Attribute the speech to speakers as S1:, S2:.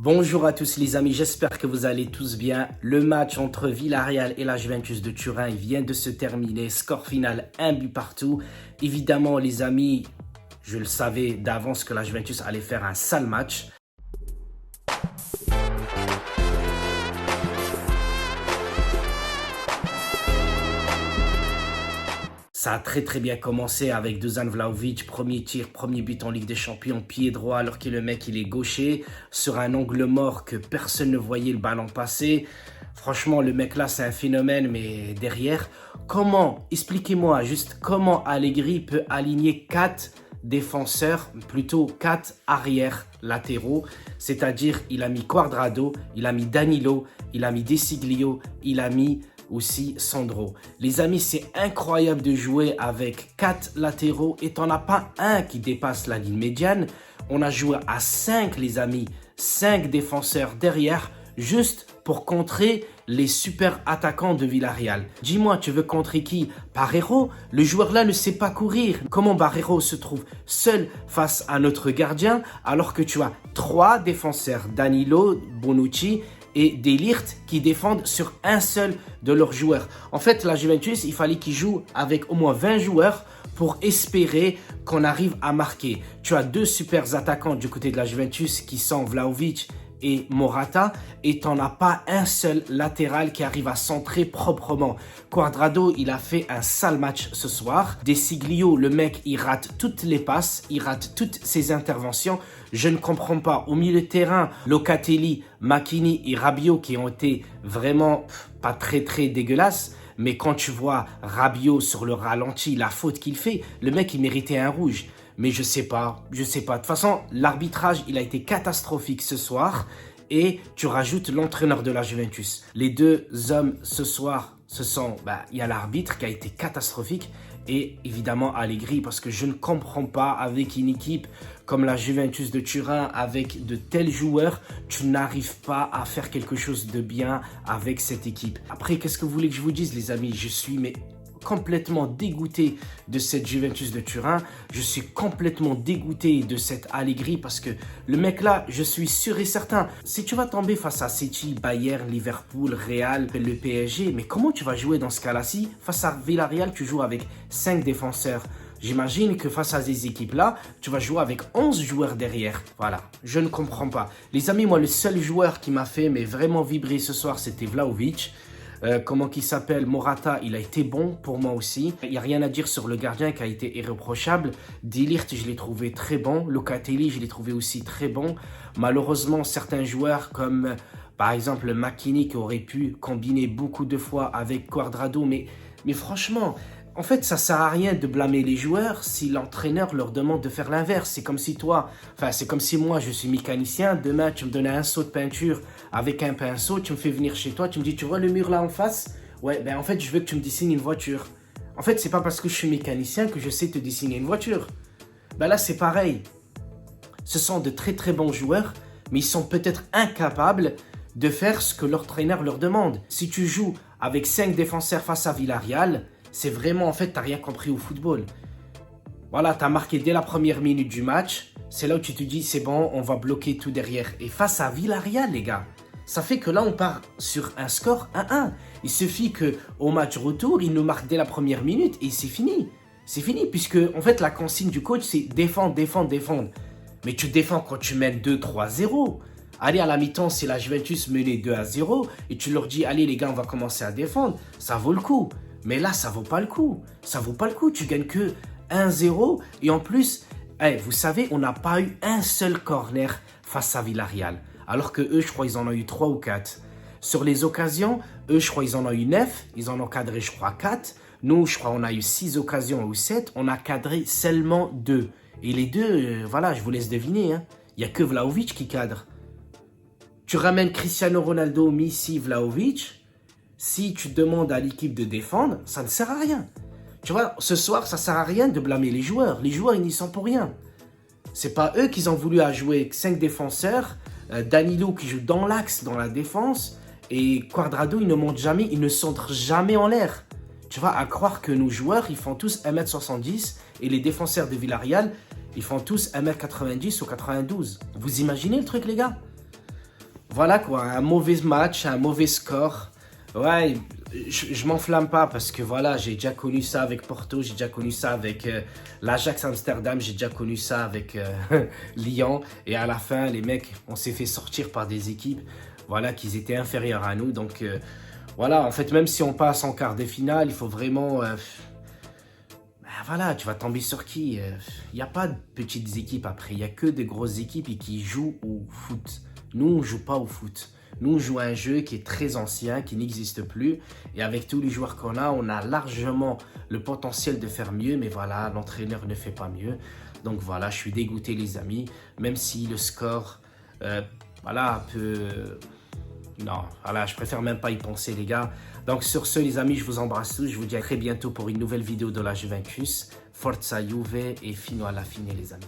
S1: Bonjour à tous les amis, j'espère que vous allez tous bien. Le match entre Villarreal et la Juventus de Turin vient de se terminer. Score final, 1 but partout. Évidemment les amis, je le savais d'avance que la Juventus allait faire un sale match. Ça a très bien commencé avec Dusan Vlahovic, premier tir, premier but en Ligue des Champions, pied droit alors que le mec il est gaucher, sur un angle mort que personne ne voyait le ballon passer. Franchement le mec là c'est un phénomène, mais derrière, expliquez-moi juste comment Allegri peut aligner 4 défenseurs, plutôt 4 arrières latéraux, c'est-à-dire il a mis Cuadrado, il a mis Danilo, il a mis De Sciglio, il a mis aussi Sandro. Les amis, c'est incroyable de jouer avec 4 latéraux et t'en as pas un qui dépasse la ligne médiane. On a joué à 5 les amis, 5 défenseurs derrière, juste pour contrer les super attaquants de Villarreal. Dis-moi, tu veux contrer qui? Barreiro? Le joueur là ne sait pas courir. Comment Barreiro se trouve seul face à notre gardien alors que tu as 3 défenseurs, Danilo, Bonucci et De Ligt qui défendent sur un seul de leurs joueurs. En fait, la Juventus, il fallait qu'ils jouent avec au moins 20 joueurs pour espérer qu'on arrive à marquer. Tu as 2 super attaquants du côté de la Juventus qui sont Vlahovic et Morata, et t'en as pas un seul latéral qui arrive à centrer proprement. Cuadrado, il a fait un sale match ce soir. De Sciglio, le mec, il rate toutes les passes, il rate toutes ses interventions. Je ne comprends pas. Au milieu de terrain, Locatelli, Macchini et Rabiot qui ont été vraiment pas très dégueulasses. Mais quand tu vois Rabiot sur le ralenti, la faute qu'il fait, le mec, il méritait un rouge. Mais je sais pas. De toute façon, l'arbitrage, il a été catastrophique ce soir. Et tu rajoutes l'entraîneur de la Juventus. Les deux hommes ce soir, il y a l'arbitre qui a été catastrophique. Et évidemment Allegri, parce que je ne comprends pas, avec une équipe comme la Juventus de Turin, avec de tels joueurs, tu n'arrives pas à faire quelque chose de bien avec cette équipe. Après, qu'est-ce que vous voulez que je vous dise les amis? Je suis complètement dégoûté de cette Juventus de Turin. Je suis complètement dégoûté de cette Allegri parce que le mec là, je suis sûr et certain, si tu vas tomber face à City, Bayern, Liverpool, Real, le PSG, mais comment tu vas jouer dans ce cas-là? Face à Villarreal, tu joues avec 5 défenseurs. J'imagine que face à ces équipes-là, tu vas jouer avec 11 joueurs derrière. Voilà, je ne comprends pas. Les amis, moi, le seul joueur qui m'a fait vraiment vibrer ce soir, c'était Vlahovic. Comment qu'il s'appelle, Morata, il a été bon pour moi aussi. Il n'y a rien à dire sur le gardien qui a été irréprochable. De Ligt, je l'ai trouvé très bon. Locatelli, je l'ai trouvé aussi très bon. Malheureusement, certains joueurs comme par exemple Macchini qui aurait pu combiner beaucoup de fois avec Cuadrado. Mais franchement, en fait, ça sert à rien de blâmer les joueurs si l'entraîneur leur demande de faire l'inverse. C'est comme si c'est comme si moi, je suis mécanicien. Demain, tu me donnais un seau de peinture avec un pinceau. Tu me fais venir chez toi. Tu me dis, tu vois le mur là en face? Ouais, en fait, je veux que tu me dessines une voiture. En fait, c'est pas parce que je suis mécanicien que je sais te dessiner une voiture. Là, c'est pareil. Ce sont de très bons joueurs, mais ils sont peut-être incapables de faire ce que leur entraîneur leur demande. Si tu joues avec 5 défenseurs face à Villarreal, c'est vraiment, en fait, t'as rien compris au football. Voilà, t'as marqué dès la première minute du match. C'est là où tu te dis, c'est bon, on va bloquer tout derrière. Et face à Villarreal, les gars, ça fait que là, on part sur un score 1-1. Il suffit qu'au match retour, il nous marque dès la première minute et c'est fini. C'est fini, puisque, en fait, la consigne du coach, c'est défendre. Mais tu défends quand tu mènes 2-3-0. Allez, à la mi-temps, si la Juventus menait 2-0 et tu leur dis, allez les gars, on va commencer à défendre, ça vaut le coup. Mais là, ça vaut pas le coup. Ça vaut pas le coup. Tu gagnes que 1-0. Et en plus, vous savez, on n'a pas eu un seul corner face à Villarreal. Alors que eux, je crois, ils en ont eu 3 ou 4. Sur les occasions, eux, je crois, ils en ont eu 9. Ils en ont cadré, je crois, 4. Nous, je crois, on a eu 6 occasions ou 7. On a cadré seulement 2. Et les 2, voilà, je vous laisse deviner. Il n'y a que Vlahovic qui cadre. Tu ramènes Cristiano Ronaldo, Messi, Vlahovic. Si tu demandes à l'équipe de défendre, ça ne sert à rien. Tu vois, ce soir, ça ne sert à rien de blâmer les joueurs. Les joueurs, ils n'y sont pour rien. C'est pas eux qui ont voulu à jouer avec 5 défenseurs. Danilo qui joue dans l'axe, dans la défense. Et Cuadrado, il ne monte jamais, il ne centre jamais en l'air. Tu vois, à croire que nos joueurs, ils font tous 1m70 et les défenseurs de Villarreal, ils font tous 1m90 ou 92. Vous imaginez le truc, les gars? voilà quoi, un mauvais match, un mauvais score. Ouais, je m'enflamme pas parce que voilà, j'ai déjà connu ça avec Porto, j'ai déjà connu ça avec l'Ajax Amsterdam, j'ai déjà connu ça avec Lyon. Et à la fin, les mecs, on s'est fait sortir par des équipes, voilà, qui étaient inférieurs à nous. Donc voilà, en fait, même si on passe en quart de finale, il faut vraiment... ben voilà, tu vas tomber sur qui? Il n'y a pas de petites équipes après, il n'y a que des grosses équipes et qui jouent au foot. Nous, on ne joue pas au foot. Nous, on joue à un jeu qui est très ancien, qui n'existe plus. Et avec tous les joueurs qu'on a, on a largement le potentiel de faire mieux. Mais voilà, l'entraîneur ne fait pas mieux. Donc voilà, je suis dégoûté les amis. Même si le score, voilà, peut... Non, voilà, je préfère même pas y penser les gars. Donc sur ce les amis, je vous embrasse tous. Je vous dis à très bientôt pour une nouvelle vidéo de la Juventus. Forza Juve et fino alla fine les amis.